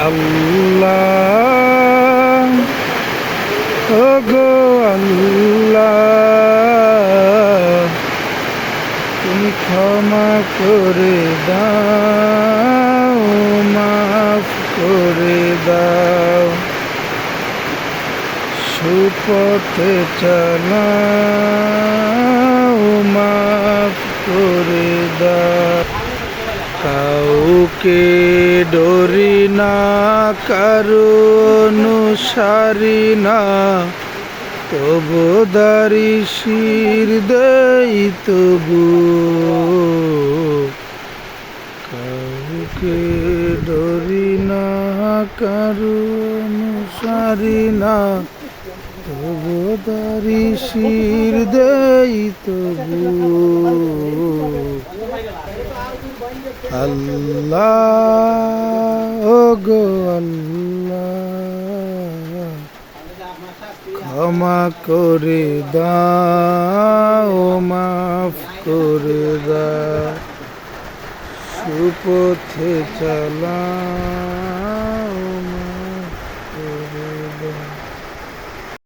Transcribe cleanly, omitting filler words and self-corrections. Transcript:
আল্লাহ ও গো আল্লাহ, তুমি ক্ষমা করে দাও, মাফ করে দাও, সুপথে চালাও, মাফ করে দাও। কাউকে ডরি না, কারো অনুসারী না, তবু দাড়ি শির দেই তবু। কাউকে ডরি না, কারো অনুসারী না, তবু দাড়ি শির দেই তবু। আল্লাহ ও গো আল্লাহ, ক্ষমা করে দাও, মাফ করে দাও, সুপথে চালাও।